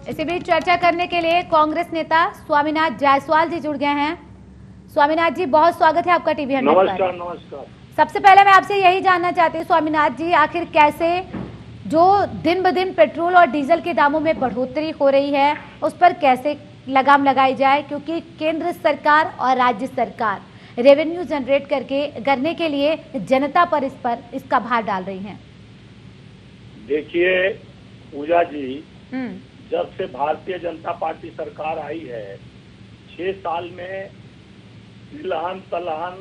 इसी बीच चर्चा करने के लिए कांग्रेस नेता स्वामीनाथ जायसवाल जी जुड़ गए हैं। स्वामीनाथ जी, बहुत स्वागत है आपका टीवी 100 पर। नमस्कार। नमस्कार। सबसे पहले मैं आपसे यही जानना चाहती हूँ स्वामीनाथ जी, आखिर कैसे जो दिन ब दिन पेट्रोल और डीजल के दामों में बढ़ोतरी हो रही है उस पर कैसे लगाम लगाई जाए, क्योंकि केंद्र सरकार और राज्य सरकार रेवेन्यू जनरेट करने के लिए जनता पर इसका भार डाल रही हैं। देखिए पूजा जी, जब से भारतीय जनता पार्टी सरकार आई है 6 साल में तिलहन तलहन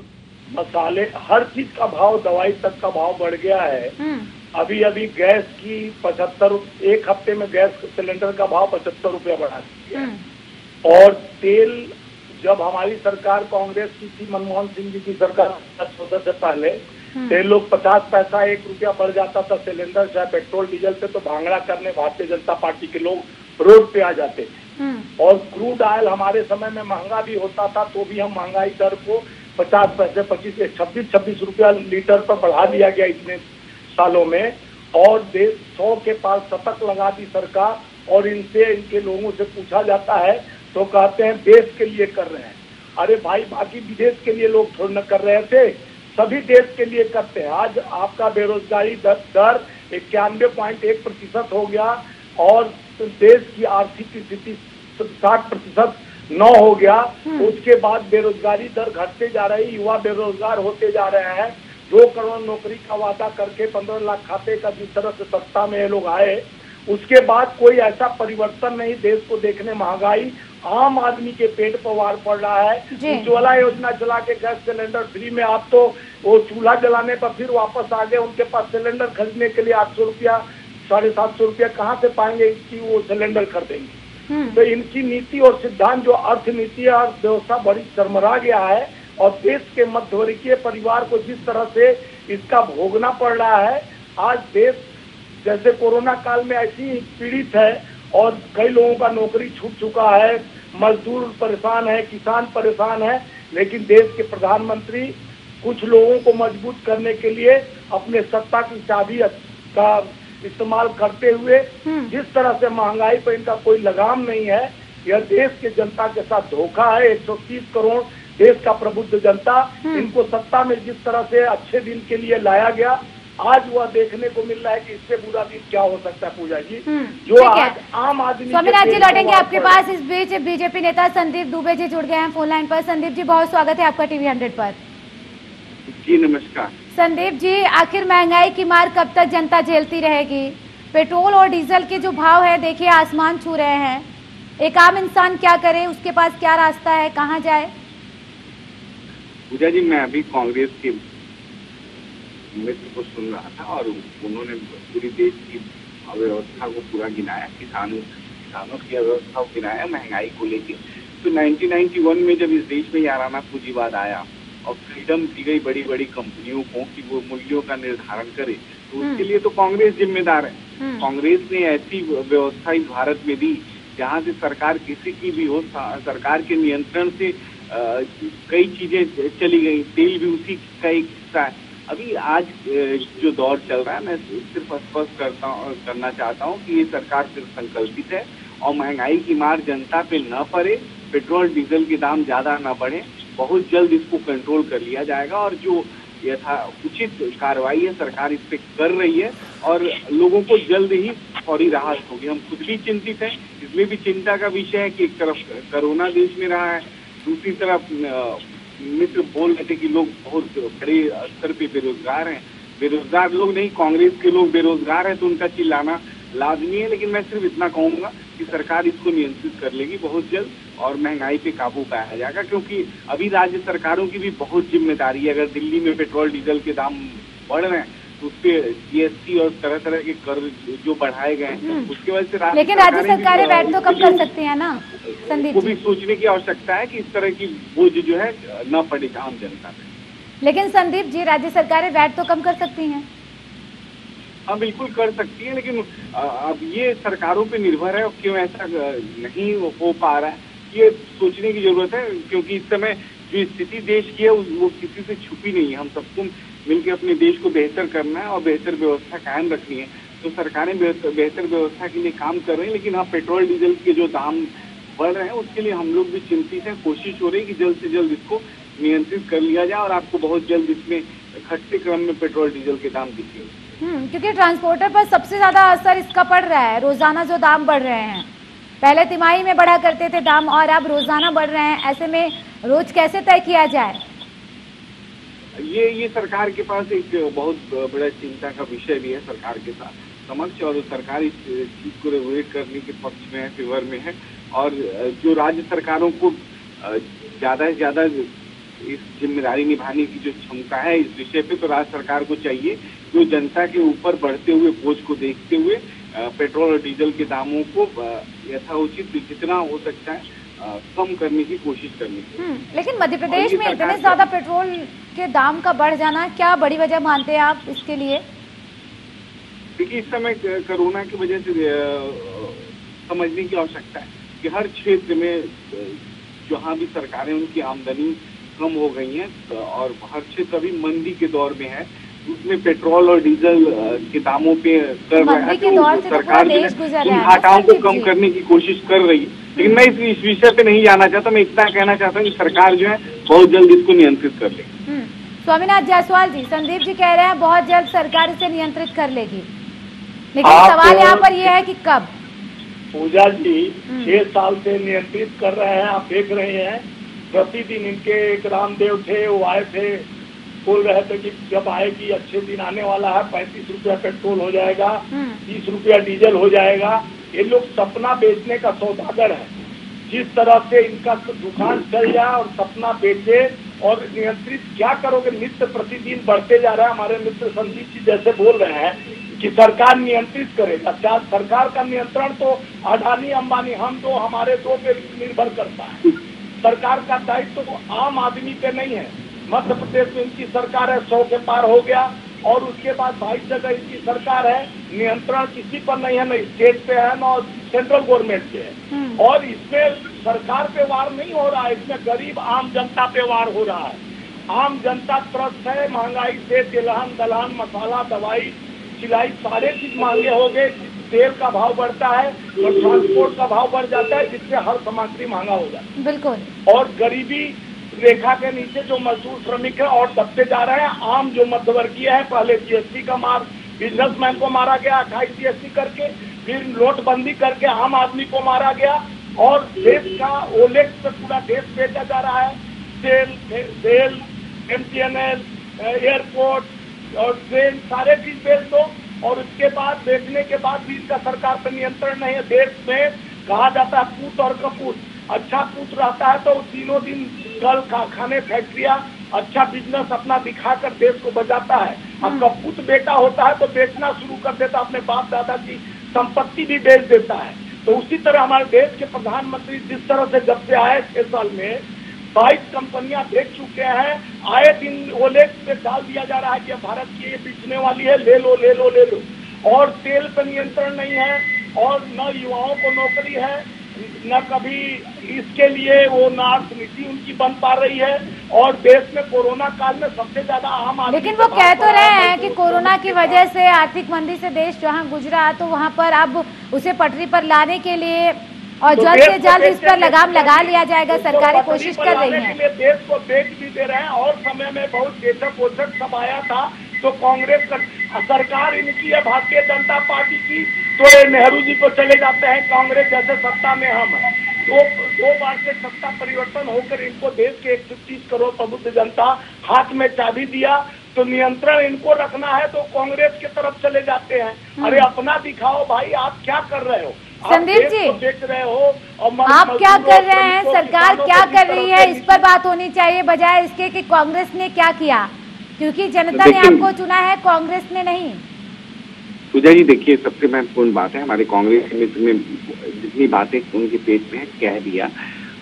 मसाले हर चीज का भाव, दवाई तक का भाव बढ़ गया है। अभी गैस की 75, एक हफ्ते में गैस सिलेंडर का भाव 75 रुपया बढ़ा दिया है। और तेल, जब हमारी सरकार कांग्रेस की थी, मनमोहन सिंह जी की सरकार 14 से पहले तेल लोग 50 पैसा 1 रुपया बढ़ जाता था सिलेंडर, चाहे पेट्रोल डीजल पे, तो भांगड़ा करने भारतीय जनता पार्टी के लोग रोड पे आ जाते थे। और क्रूड ऑयल हमारे समय में महंगा भी होता था तो भी हम महंगाई दर को 50 पैसे 26 रुपया लीटर पर बढ़ा दिया गया इतने सालों में। और देश 100 के पास शतक लगा दी सरकार, और इनके लोगों से पूछा जाता है तो कहते हैं देश के लिए कर रहे हैं। अरे भाई, बाकी विदेश के लिए लोग थोड़ी न कर रहे थे, सभी देश के लिए करते हैं। आज आपका बेरोजगारी दर 91.1% हो गया और देश की आर्थिक स्थिति 60% 9 हो गया। उसके बाद बेरोजगारी दर घटते जा रही, युवा बेरोजगार होते जा रहे हैं। 2 करोड़ नौकरी का वादा करके 15 लाख खाते का जिस तरह से सत्ता में ये लोग आए, उसके बाद कोई ऐसा परिवर्तन नहीं देश को देखने। महंगाई आम आदमी के पेट पर वार पड़ रहा है। उज्ज्वला योजना चला के गैस सिलेंडर फ्री में, आप तो वो चूल्हा जलाने पर फिर वापस आ गए। उनके पास सिलेंडर खरीदने के लिए 800 रुपया 750 रुपया कहाँ से पाएंगे कि वो सिलेंडर खरीदेंगे। तो इनकी नीति और सिद्धांत, जो अर्थनीति और व्यवस्था बड़ी चरमरा गया है, और देश के मध्यवर्गीय परिवार को जिस तरह से इसका भोगना पड़ रहा है। आज देश जैसे कोरोना काल में ऐसी पीड़ित है और कई लोगों का नौकरी छूट चुका है, मजदूर परेशान है, किसान परेशान है, लेकिन देश के प्रधानमंत्री कुछ लोगों को मजबूत करने के लिए अपने सत्ता की चाबी का इस्तेमाल करते हुए जिस तरह से महंगाई पर इनका कोई लगाम नहीं है, यह देश के जनता के साथ धोखा है। 130 करोड़ देश का प्रबुद्ध जनता, इनको सत्ता में जिस तरह से अच्छे दिन के लिए लाया गया, आज वह देखने को मिल रहा है कि इससे बुरा दिन क्या हो सकता है। पूजा जी, जो आज आम आदमी। स्वामीनाथ जी लौटेंगे आपके पास। इस बीच बीजेपी नेता संदीप दुबे जी जुड़ गए हैं फोन लाइन पर। संदीप जी, बहुत स्वागत है आपका टीवी 100 पर। जी नमस्कार। संदीप जी, आखिर महंगाई की मार कब तक जनता झेलती रहेगी? पेट्रोल और डीजल के जो भाव है देखिए आसमान छू रहे हैं। एक आम इंसान क्या करे, उसके पास क्या रास्ता है, कहाँ जाए? पूजा जी, मैं अभी कांग्रेस के मित्र को सुन रहा था और उन्होंने पूरी देश की अव्यवस्था को पूरा गिनाया, किसानों की अव्यवस्था को गिनाया, महंगाई को लेके। तो 1991 में जब इस देश में याराना पूंजीवाद आया और फ्रीडम दी गई बड़ी बड़ी कंपनियों को कि वो मूल्यों का निर्धारण करे, तो उसके लिए तो कांग्रेस जिम्मेदार है। कांग्रेस ने ऐसी व्यवस्था इस भारत में दी जहाँ से सरकार किसी की भी हो, सरकार के नियंत्रण से कई चीजें चली गई। तेल भी उसी का एक हिस्सा है। अभी आज जो दौर चल रहा है, मैं सिर्फ स्पष्ट करना चाहता हूँ कि ये सरकार सिर्फ संकल्पित है और महंगाई की मार जनता पे न पड़े, पेट्रोल डीजल के दाम ज्यादा न बढ़े। बहुत जल्द इसको कंट्रोल कर लिया जाएगा और जो उचित कार्रवाई है सरकार इस पे कर रही है और लोगों को जल्द ही फौरी राहत होगी। हम खुद भी चिंतित हैं। इसमें भी चिंता का विषय है कि एक तरफ कोरोना देश में रहा है, दूसरी तरफ मित्र बोल रहे थे कि लोग बहुत बड़े स्तर पे बेरोजगार हैं। बेरोजगार लोग नहीं, कांग्रेस के लोग बेरोजगार हैं, तो उनका चिल्लाना लाजमी है। लेकिन मैं सिर्फ इतना कहूंगा कि सरकार इसको नियंत्रित कर लेगी बहुत जल्द और महंगाई पे काबू पाया जाएगा, क्योंकि अभी राज्य सरकारों की भी बहुत जिम्मेदारी है। अगर दिल्ली में पेट्रोल डीजल के दाम बढ़ रहे हैं तो उस पे जीएसटी और तरह तरह के कर जो बढ़ाए गए हैं उसकी वजह से लेकिन राज्य सरकारें वैट तो कम कर सकती है ना संदीप जी? भी सोचने की आवश्यकता है कि इस तरह की बोझ जो है न पड़े आम जनता पे। लेकिन संदीप जी, राज्य सरकारें वैट तो कम कर सकती हैं। हाँ बिल्कुल कर सकती है, लेकिन अब ये सरकारों पे निर्भर है। क्यों ऐसा नहीं हो पा रहा है, ये सोचने की जरूरत है, क्योंकि इस समय जो स्थिति देश की है वो किसी से छुपी नहीं है। हम सबको मिलकर अपने देश को बेहतर करना है और बेहतर व्यवस्था कायम रखनी है। तो सरकारें बेहतर व्यवस्था के लिए काम कर रही हैं, लेकिन हाँ पेट्रोल डीजल के जो दाम बढ़ रहे हैं उसके लिए हम लोग भी चिंतित हैं। कोशिश हो रही है कि जल्द से जल्द इसको नियंत्रित कर लिया जाए और आपको बहुत जल्द इसमें घटते क्रम में पेट्रोल डीजल के दाम दिखेंगे। क्योंकि ट्रांसपोर्टर पर सबसे ज्यादा असर इसका पड़ रहा है। रोजाना जो दाम बढ़ रहे हैं, पहले तिमाही में बढ़ा करते थे दाम और अब रोजाना बढ़ रहे हैं, ऐसे में रोज कैसे तय किया जाए? ये सरकार के पास एक बहुत बड़ा चिंता का विषय भी है सरकार के साथ समक्ष, और सरकार इस चीज को रेगुलेट करने के पक्ष में है, फेवर में है। और जो राज्य सरकारों को ज्यादा से ज्यादा इस जिम्मेदारी निभाने की जो क्षमता है इस विषय पे, तो राज्य सरकार को चाहिए जो जनता के ऊपर बढ़ते हुए बोझ को देखते हुए पेट्रोल और डीजल के दामों को यथाउचित जितना हो सकता है कम करने की कोशिश करनी चाहिए। लेकिन मध्य प्रदेश में इतने ज्यादा पेट्रोल के दाम का बढ़ जाना क्या बड़ी वजह मानते हैं आप इसके लिए? देखिए, इस समय कोरोना की वजह से समझने की आवश्यकता है कि हर क्षेत्र में जहाँ भी सरकारें उनकी आमदनी कम हो गई है और हर क्षेत्र अभी मंदी के दौर में है, उसमें पेट्रोल और डीजल के दामों पे कर रहा है तो सरकार उन घाटाओं को कम करने की कोशिश कर रही है। लेकिन मैं इस विषय पे नहीं जाना चाहता, मैं इतना कहना चाहता हूँ कि सरकार जो है बहुत जल्द इसको नियंत्रित कर लेगी। स्वामीनाथ जायसवाल जी, संदीप जी कह रहे हैं बहुत जल्द सरकार इसे नियंत्रित कर लेगी, लेकिन सवाल यहाँ पर यह है कि कब? पूजा जी 6 साल से नियंत्रित कर रहे हैं, आप देख रहे हैं प्रतिदिन इनके एक रामदेव थे, वो आए थे, बोल रहे थे कि जब आएगी अच्छे दिन आने वाला है, 35 रुपया पेट्रोल हो जाएगा, 30 रुपया डीजल हो जाएगा। ये लोग सपना बेचने का सौदागर है। जिस तरह से इनका दुकान चल जाए और सपना बेचे और नियंत्रित क्या करोगे? नित्य प्रतिदिन बढ़ते जा रहा है। हमारे मित्र संदीप जी जैसे बोल रहे हैं कि सरकार नियंत्रित करेगा, क्या सरकार का नियंत्रण तो अडानी अंबानी हम दो हमारे दो पे निर्भर करता है। सरकार का दायित्व तो आम आदमी पे नहीं है। मध्य प्रदेश में इनकी सरकार है, 100 के पार हो गया, और उसके बाद 22 जगह इनकी सरकार है। नियंत्रण किसी पर नहीं है, न स्टेट पे है न सेंट्रल गवर्नमेंट पे है। और इसमें सरकार पे वार नहीं हो रहा है, इसमें गरीब आम जनता पे वार हो रहा है। आम जनता त्रस्त है, महंगाई से तिलहन दलहन मसाला दवाई सिलाई सारे चीज महंगे हो गए। तेल का भाव बढ़ता है और ट्रांसपोर्ट का भाव बढ़ जाता है, जिससे हर सामग्री महंगा हो जाता है। बिल्कुल। और गरीबी रेखा के नीचे जो मजदूर श्रमिक है और दबते जा रहे हैं। आम जो मध्यवर्गीय है, पहले जीएसटी का मार बिजनेसमैन को मारा गया 28 जीएसटी करके, फिर नोटबंदी करके आम आदमी को मारा गया, और देश का ओलेक्स पे पूरा देश बेचा जा रहा है। सेल एमटीएनएल एयरपोर्ट और ट्रेन सारे चीज बेच दो, और उसके बाद बेचने के बाद भी इनका सरकार पर नियंत्रण नहीं है। देश में कहा जाता है पूत और कपूत। अच्छा पूत रहता है तो तीनों दिन कल कारखाने फैक्ट्रियां अच्छा बिजनेस अपना दिखाकर देश को बचाता है। अब कपूत बेटा होता है तो बेचना शुरू कर देता, अपने बाप दादा की संपत्ति भी बेच देता है। तो उसी तरह हमारे देश के प्रधानमंत्री जिस तरह से जब से आए 6 साल में 22 कंपनियां देख चुके हैं, आए दिन ओलेक्स पे डाल दिया जा रहा है कि भारत की ये बिकने वाली है, ले लो ले लो ले लो। और तेल पर नियंत्रण नहीं है, और न युवाओं को नौकरी है, न कभी इसके लिए वो नार्थ नीति उनकी बन पा रही है। और देश में कोरोना काल में सबसे ज्यादा आम आदमी, लेकिन वो कह तो रहे हैं कि कोरोना की वजह से आर्थिक मंदी से देश जहां गुजरा, तो वहां पर अब उसे पटरी पर लाने के लिए और जल्द से जल्द इस पर लगाम लगा लिया जाएगा। सरकारें कोशिश कर रही हैं। देश को बेच भी दे रहे हैं। और समय में बहुत चेतक वोचक सब आया था, तो कांग्रेस सरकार इनकी है, भारतीय जनता पार्टी की, तो ये नेहरू जी को चले जाते हैं। कांग्रेस जैसे सत्ता में हम हैं, दो बार से सत्ता परिवर्तन होकर इनको देश के 130 करोड़ प्रबुद्ध जनता हाथ में चाबी दिया, तो नियंत्रण इनको रखना है तो कांग्रेस की तरफ चले जाते हैं। अरे अपना दिखाओ भाई, आप क्या कर रहे हो? संदीप जी देख रहे हो और आप क्या कर रहे हैं, सरकार क्या कर रही है, इस पर बात होनी चाहिए, बजाय इसके कि कांग्रेस ने क्या किया, क्योंकि जनता ने आपको चुना है, कांग्रेस ने नहीं। पूजा जी देखिए, सबसे महत्वपूर्ण बात है, हमारे कांग्रेस मित्र ने जितनी बातें उनके पेज में कह दिया,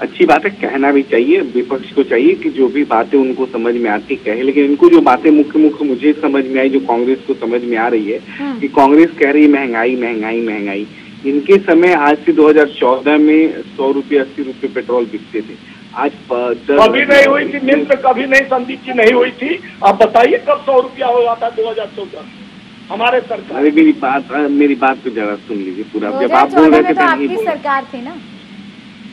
अच्छी बात है, कहना भी चाहिए। विपक्ष को चाहिए कि जो भी बातें उनको समझ में आती कहे, लेकिन इनको जो बातें मुख्य मुझे समझ में आई, जो कांग्रेस को समझ में आ रही है कि कांग्रेस कह रही है महंगाई महंगाई महंगाई। इनके समय आज से 2014 में 100 रुपये 80 रुपये पेट्रोल बिकते थे, आज कभी नहीं हुई थी, कभी नहीं संदीप जी नहीं हुई थी। आप बताइए कब 100 रुपया हुआ था 2014 में? हमारे सरकार। अरे मेरी बात को जरा सुन लीजिए पूरा। जब आप बोल 2014 रहे में थे तो आपकी सरकार थी ना?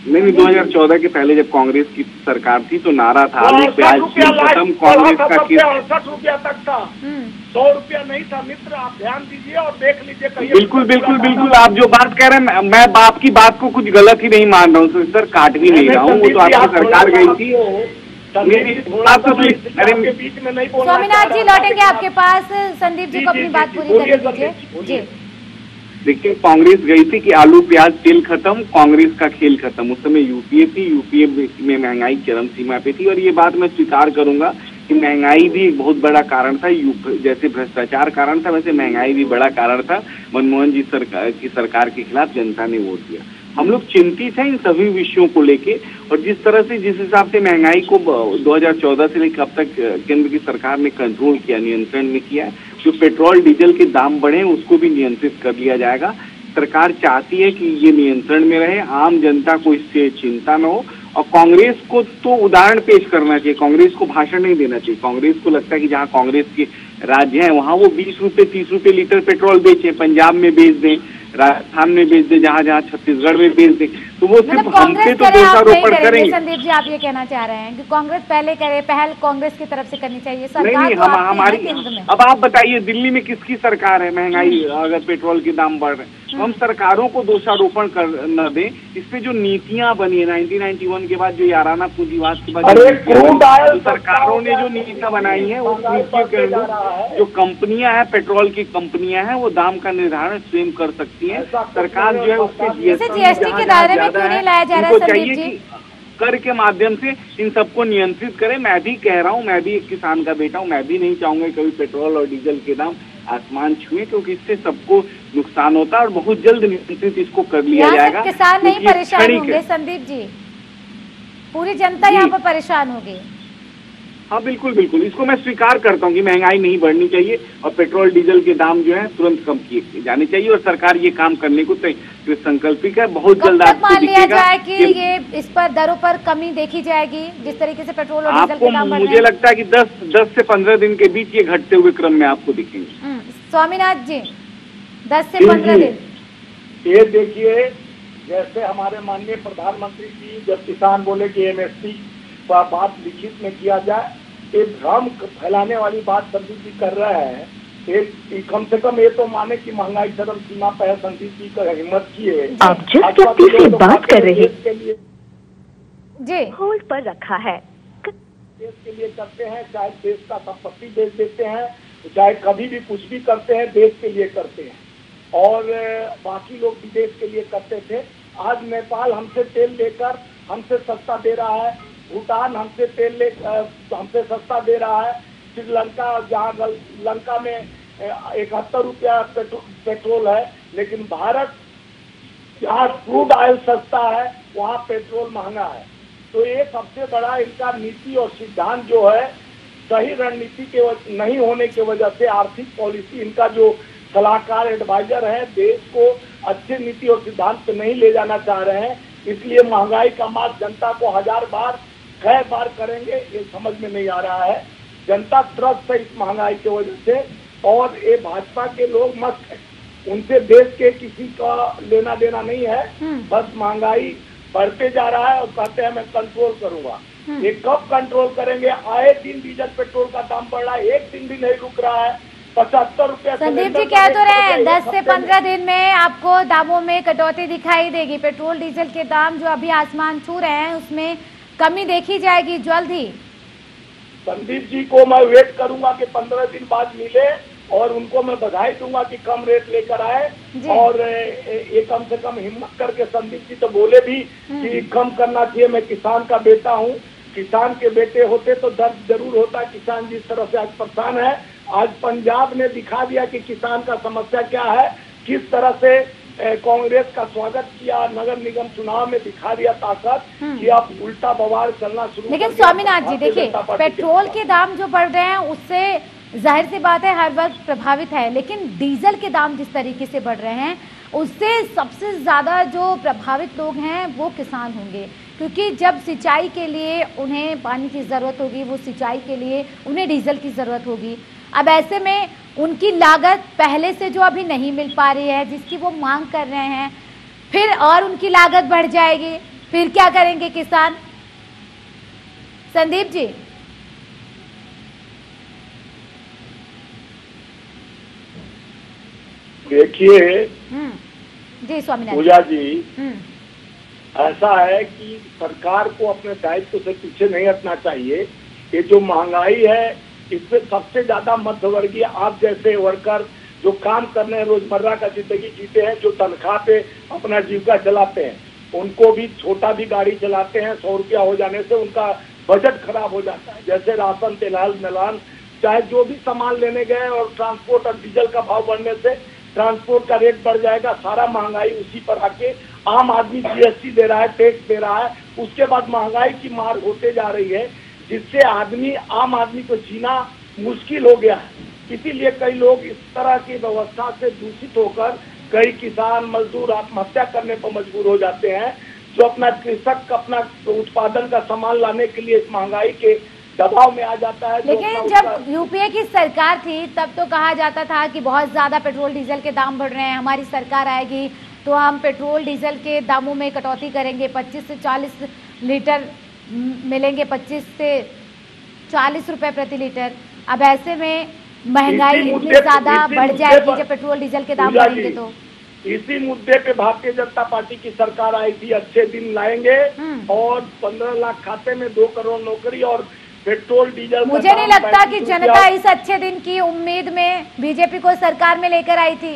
नहीं, 2014 के पहले जब कांग्रेस की सरकार थी तो नारा था आलू प्याज खत्म, कांग्रेस का 68 रुपया तक था, 100 रुपया नहीं था। मित्र, आप ध्यान दीजिए और देख लीजिए कहीं। बिल्कुल बिल्कुल बिल्कुल, आप जो बात कह रहे हैं मैं आपकी बात को कुछ गलत ही नहीं मान रहा हूँ सर, काट भी नहीं रहा हूँ। वो तो आपकी सरकार गई थी, मेरी बात तो अरे बीच में नहीं बोलना। स्वामीनाथ जी लौटेंगे आपके पास, संदीप जी को अपनी बात पूरी करने दीजिए जी। देखिए, कांग्रेस गई थी कि आलू प्याज तेल खत्म, कांग्रेस का खेल खत्म। उस समय यूपीए थी, यूपीए में महंगाई चरम सीमा पे थी, और ये बात मैं स्वीकार करूंगा कि महंगाई भी बहुत बड़ा कारण था। जैसे भ्रष्टाचार कारण था, वैसे महंगाई भी बड़ा कारण था। मनमोहन जी की सरकार के खिलाफ जनता ने वोट दिया। हम लोग चिंतित हैं इन सभी विषयों को लेके, और जिस तरह से जिस हिसाब से महंगाई को 2014 से लेकर अब तक केंद्र की सरकार ने कंट्रोल किया, नियंत्रण में किया, जो पेट्रोल डीजल के दाम बढ़े उसको भी नियंत्रित कर लिया जाएगा। सरकार चाहती है कि ये नियंत्रण में रहे, आम जनता को इससे चिंता न हो। और कांग्रेस को तो उदाहरण पेश करना चाहिए, कांग्रेस को भाषण नहीं देना चाहिए। कांग्रेस को लगता है कि जहां कांग्रेस के राज्य हैं वहां वो 20 रुपए 30 रुपए लीटर पेट्रोल बेचे, पंजाब में बेच दें, राजस्थान में बेच दे, जहाँ जहाँ छत्तीसगढ़ में बेच दे, तो वो सिर्फ हम पे तो दोषारोपण करेंगे। संदीप जी, आप ये कहना चाह रहे हैं कि कांग्रेस पहले करे, पहल कांग्रेस की तरफ से करनी चाहिए? नहीं, हम हमारी, अब आप बताइए दिल्ली में किसकी सरकार है? महंगाई अगर पेट्रोल के दाम बढ़ रहे हैं, हम सरकारों को दोषारोपण कर न दें। इस पे जो नीतियां बनी है 1991 के बाद, जो याराना पूंजीवाद के बाद जो सरकारों ने जो नीतियां बनाई है, उस नीतियों के अनुरूप जो कंपनियां हैं, पेट्रोल की कंपनियां हैं, वो दाम का निर्धारण स्वयं कर सकती हैं। सरकार जो है उसके जीएसटी के दायरे में क्यों नहीं लाया जा रहा है संदीप जी? कर के माध्यम से इन सबको नियंत्रित करें। मैं भी कह रहा हूँ, मैं भी एक किसान का बेटा हूँ, मैं भी नहीं चाहूंगा कभी पेट्रोल और डीजल के दाम आसमान छुए, क्योंकि इससे सबको नुकसान होता है, और बहुत जल्द नियंत्रित इसको कर लिया जाएगा। किसान नहीं परेशान होंगे संदीप जी, पूरी जनता यहाँ पर परेशान होगी। हाँ बिल्कुल बिल्कुल, इसको मैं स्वीकार करता हूँ कि महंगाई नहीं बढ़नी चाहिए, और पेट्रोल डीजल के दाम जो है तुरंत कम किए जाने चाहिए, और सरकार ये काम करने को संकल्पित है। बहुत जल्द आपको मान लिया जाए कि ये इस पर दरों पर कमी देखी जाएगी, जिस तरीके से पेट्रोल और डीजल के दाम बढ़ रहे हैं? मुझे लगता है कि 10 से 15 दिन के बीच ये घटते हुए क्रम में आपको दिखेंगे। स्वामीनाथ जी, 10 से 15 दिन। ये देखिए, जैसे हमारे माननीय प्रधानमंत्री जी जब किसान बोले कि एमएसपी पर बात लिखित में किया जाए, एक भ्रम फैलाने वाली बात संदीप जी कर रहे हैं। एक कम से कम ये तो माने कि महंगाई चरम सीमा पर है। संदीप जी का हिम्मत किए, आप जिस व्यक्ति से बात कर रहे हैं जी होल्ड पर रखा है, देश के लिए करते हैं, चाहे देश का संपत्ति बेच देते हैं, चाहे कभी भी कुछ भी करते हैं, देश के लिए करते हैं। और बाकी लोग भी देश के लिए करते थे। आज नेपाल हमसे तेल लेकर हमसे सस्ता दे रहा है, भूटान हमसे तेल हमसे सस्ता दे रहा है, श्रीलंका जहाँ लंका में 71 रुपया पेट्रोल है, लेकिन भारत जहाँ क्रूड ऑयल सस्ता है वहाँ पेट्रोल महंगा है। तो ये सबसे बड़ा इनका नीति और सिद्धांत जो है, सही रणनीति के नहीं होने की वजह से, आर्थिक पॉलिसी इनका जो सलाहकार एडवाइजर है, देश को अच्छे नीति और सिद्धांत पे नहीं ले जाना चाह रहे हैं। इसलिए महंगाई का मार्ग जनता को 1000 बार कई बार करेंगे, ये समझ में नहीं आ रहा है। जनता त्रस्त है इस महंगाई की वजह से, और ये भाजपा के लोग मस्त है, उनसे देश के किसी का लेना देना नहीं है। बस महंगाई बढ़ते जा रहा है और कहते हैं मैं कंट्रोल करूंगा। ये कब कंट्रोल करेंगे? आए दिन डीजल पेट्रोल का दाम बढ़ रहा है, एक दिन भी नहीं रुक रहा है। 75 रुपया। संदीप जी कह तो रहे हैं 10 से 15 दिन में आपको दामों में कटौती दिखाई देगी। पेट्रोल डीजल के दाम जो अभी आसमान छू रहे हैं उसमें कमी देखी जाएगी जल्द ही। संदीप जी को मैं वेट करूंगा कि 15 दिन बाद मिले, और उनको मैं बधाई दूंगा कि कम रेट लेकर आए। और ये कम से कम हिम्मत करके, संदीप जी तो बोले भी कि कम करना चाहिए। मैं किसान का बेटा हूँ, किसान के बेटे होते तो दर्द जरूर होता। किसान जिस तरह से आज परेशान है, आज पंजाब ने दिखा दिया कि किसान का समस्या क्या है, किस तरह से कांग्रेस का स्वागत किया, नगर निगम चुनाव में दिखा दिया ताकत कि आप उल्टा बवाल चलना शुरू। लेकिन स्वामीनाथ जी देखिए, पेट्रोल के दाम जो बढ़ रहे हैं उससे जाहिर सी बात है हर वर्ग प्रभावित है, लेकिन डीजल के दाम जिस तरीके से बढ़ रहे हैं उससे सबसे ज्यादा जो प्रभावित लोग हैं वो किसान होंगे, क्योंकि जब सिंचाई के लिए उन्हें पानी की जरूरत होगी, वो सिंचाई के लिए उन्हें डीजल की जरूरत होगी। अब ऐसे में उनकी लागत पहले से जो अभी नहीं मिल पा रही है, जिसकी वो मांग कर रहे हैं, फिर और उनकी लागत बढ़ जाएगी, फिर क्या करेंगे किसान? संदीप जी। देखिए जी स्वामीनाथ पूजा जी, ऐसा है कि सरकार को अपने दायित्व से पीछे नहीं हटना चाहिए। ये जो महंगाई है, इसमें सबसे ज्यादा मध्यवर्गीय आप जैसे वर्कर जो काम करने हैं, रोजमर्रा का जिंदगी जीते हैं, जो तनख्वाह पे अपना जीविका चलाते हैं, उनको भी छोटा भी गाड़ी चलाते हैं, 100 रुपया हो जाने से उनका बजट खराब हो जाता है। जैसे राशन, तेलाल, नलान, चाहे जो भी सामान लेने गए, और ट्रांसपोर्ट और डीजल का भाव बढ़ने से ट्रांसपोर्ट का रेट बढ़ जाएगा। सारा महंगाई उसी पर आके आम आदमी जीएसटी दे रहा है, टैक्स दे रहा है, उसके बाद महंगाई की मार होते जा रही है, जिससे आम आदमी को जीना मुश्किल हो गया है। इसीलिए कई लोग इस तरह की व्यवस्था से दूषित होकर कई किसान मजदूर आत्महत्या करने पर मजबूर हो जाते हैं, जो अपना कृषक अपना उत्पादन का सामान लाने के लिए इस महंगाई के दबाव में आ जाता है। लेकिन जब यूपीए की सरकार थी तब तो कहा जाता था कि बहुत ज्यादा पेट्रोल डीजल के दाम बढ़ रहे हैं, हमारी सरकार आएगी तो हम पेट्रोल डीजल के दामों में कटौती करेंगे, 25 से 40 लीटर मिलेंगे, 25 से 40 रुपए प्रति लीटर। अब ऐसे में महंगाई इतनी ज्यादा बढ़ जाएगी जब पेट्रोल डीजल के दाम बढ़ेंगे तो। इसी मुद्दे पे भारतीय जनता पार्टी की सरकार आई थी, अच्छे दिन लाएंगे और 15 लाख खाते में 2 करोड़ नौकरी और पेट्रोल डीजल। मुझे नहीं लगता कि जनता इस अच्छे दिन की उम्मीद में बीजेपी को सरकार में लेकर आई थी।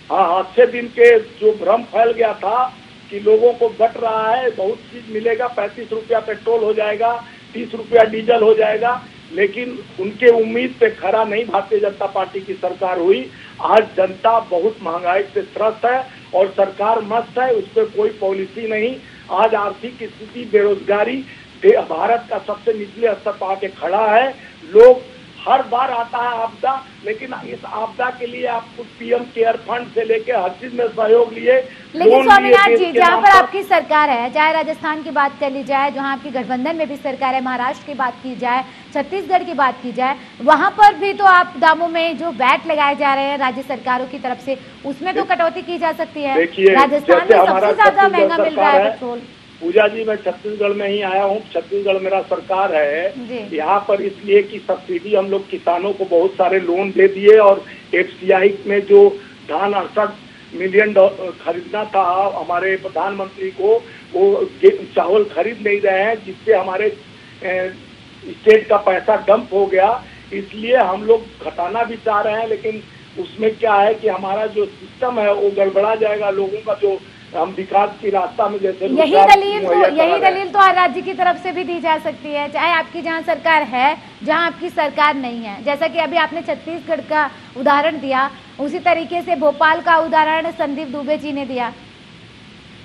हाँ, अच्छे दिन के जो भ्रम फैल गया था कि लोगों को बट रहा है, बहुत चीज मिलेगा, 35 रुपया पेट्रोल हो जाएगा, 30 रुपया डीजल हो जाएगा, लेकिन उनके उम्मीद पे खरा नहीं भारतीय जनता पार्टी की सरकार हुई। आज जनता बहुत महंगाई से त्रस्त है और सरकार मस्त है, उस पर कोई पॉलिसी नहीं। आज आर्थिक स्थिति, बेरोजगारी भारत का सबसे निचले स्तर पर आके खड़ा है। लोग हर बार आता है आपदा, लेकिन इस आपदा के लिए आप कुछ पीएम केयर फंड से लेके हर चीज में सहयोग लिए। लेकिन स्वामीनाथ जी, जहाँ पर आपकी सरकार है, चाहे राजस्थान की बात कर ली जाए, जहाँ आपकी गठबंधन में भी सरकार है, महाराष्ट्र की बात की जाए, छत्तीसगढ़ की बात की जाए, वहाँ पर भी तो आप दामों में जो वैट लगाए जा रहे हैं राज्य सरकारों की तरफ से, उसमें तो कटौती की जा सकती है। राजस्थान में सबसे ज्यादा महंगा मिल रहा है पेट्रोल। पूजा जी, मैं छत्तीसगढ़ में ही आया हूँ, छत्तीसगढ़ मेरा सरकार है यहाँ पर, इसलिए कि सब्सिडी हम लोग किसानों को बहुत सारे लोन दे दिए और एफसीआई में जो धान 68 मिलियन खरीदना था हमारे प्रधानमंत्री को, वो चावल खरीद नहीं रहे हैं, जिससे हमारे स्टेट का पैसा डंप हो गया। इसलिए हम लोग घटाना भी चाह रहे हैं, लेकिन उसमें क्या है कि हमारा जो सिस्टम है वो गड़बड़ा जाएगा। लोगों का जो हम विकास की रास्ता में जैसे यही दलील तो हर राज्य की तरफ से भी दी जा सकती है, चाहे आपकी जहाँ सरकार है, जहाँ आपकी सरकार नहीं है। जैसा कि अभी आपने छत्तीसगढ़ का उदाहरण दिया, उसी तरीके से भोपाल का उदाहरण संदीप दुबे जी ने दिया।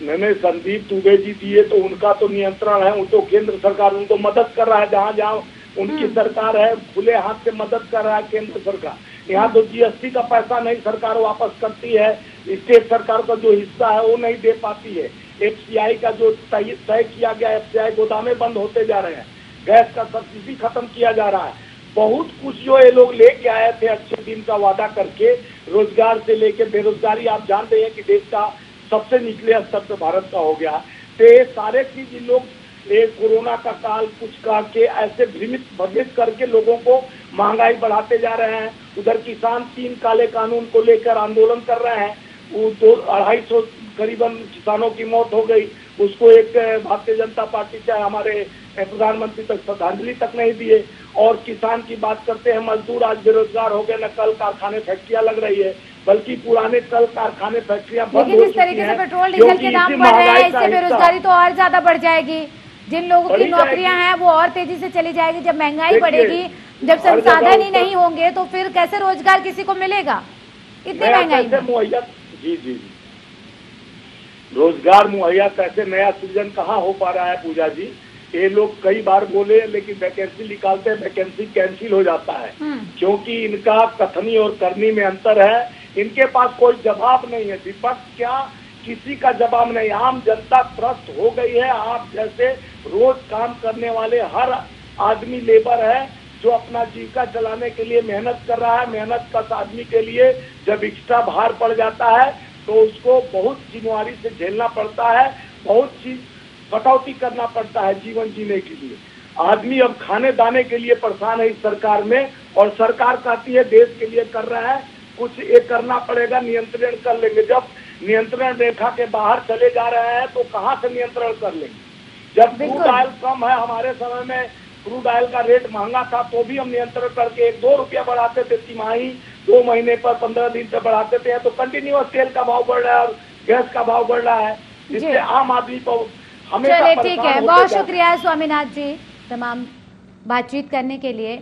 नहीं, संदीप दुबे जी दिए तो उनका तो नियंत्रण है, वो तो केंद्र सरकार उनको मदद कर रहा है, जहाँ जहाँ उनकी सरकार है खुले हाथ से मदद कर रहा है केंद्र सरकार। यहाँ तो जीएसटी का पैसा नहीं सरकार वापस करती है, स्टेट सरकार का जो हिस्सा है वो नहीं दे पाती है। एफसीआई का जो तय किया गया, एफसीआई गोदामें बंद होते जा रहे हैं, गैस का सब्सिडी खत्म किया जा रहा है, बहुत कुछ जो ये लोग लेके आए थे अच्छे दिन का वादा करके, रोजगार से लेके बेरोजगारी आप जानते हैं कि देश का सबसे निचले स्तर पर भारत का हो गया। तो ये सारे चीज इन लोग कोरोना का काल कुछ करके ऐसे भ्रमित करके लोगों को महंगाई बढ़ाते जा रहे हैं। उधर किसान 3 काले कानून को लेकर आंदोलन कर रहे हैं, वो 200-250 करीबन किसानों की मौत हो गई, उसको एक भारतीय जनता पार्टी चाहे हमारे प्रधानमंत्री तक श्रद्धांजलि तक नहीं दिए। और किसान की बात करते हैं, मजदूर आज बेरोजगार हो गए, न कल कारखाने फैक्ट्रियां लग रही है, बल्कि पुराने कल कारखाने फैक्ट्रियां बंद हो चुकी हैं। लेकिन इस तरीके से पेट्रोल डीजल के दाम बढ़ रहे हैं, इससे बेरोजगारी तो और ज्यादा बढ़ जाएगी। जिन लोगों की नौकरियां हैं वो और तेजी से चली जाएगी। जब महंगाई बढ़ेगी, जब संसाधन ही नहीं होंगे, तो फिर कैसे रोजगार किसी को मिलेगा इतनी महंगाई में? मुहैया जी रोजगार मुहैया कैसे, नया सृजन कहाँ हो पा रहा है पूजा जी? ये लोग कई बार बोले, लेकिन वैकेंसी निकालते हैं, वैकेंसी कैंसिल हो जाता है, क्योंकि इनका कथनी और करनी में अंतर है। इनके पास कोई जवाब नहीं है, विपक्ष क्या किसी का जवाब नहीं। आम जनता त्रस्त हो गई है। आप जैसे रोज काम करने वाले हर आदमी लेबर है, जो अपना जीविका चलाने के लिए मेहनत कर रहा है, मेहनत कश आदमी के लिए जब एक्स्ट्रा भार पड़ जाता है तो उसको बहुत जिम्मेवारी से झेलना पड़ता है, बहुत चीज कटौती करना पड़ता है जीवन जीने के लिए। आदमी अब खाने दाने के लिए परेशान है इस सरकार में, और सरकार कहती है देश के लिए कर रहा है, कुछ ये करना पड़ेगा, नियंत्रण कर लेंगे। जब नियंत्रण रेखा के बाहर चले जा रहे हैं तो कहाँ से नियंत्रण कर लेंगे? जब क्रूड ऑयल कम है, हमारे समय में क्रूड ऑयल का रेट महंगा था तो भी हम नियंत्रण करके 1-2 रुपया बढ़ाते थे तिमाही, 2 महीने पर 15 दिन से बढ़ाते थे। तो कंटिन्यूअस तेल का भाव बढ़ रहा है और गैस का भाव बढ़ रहा है, जिससे आम आदमी को हमेशा चलिए ठीक है, बहुत शुक्रिया स्वामीनाथ जी तमाम बातचीत करने के लिए।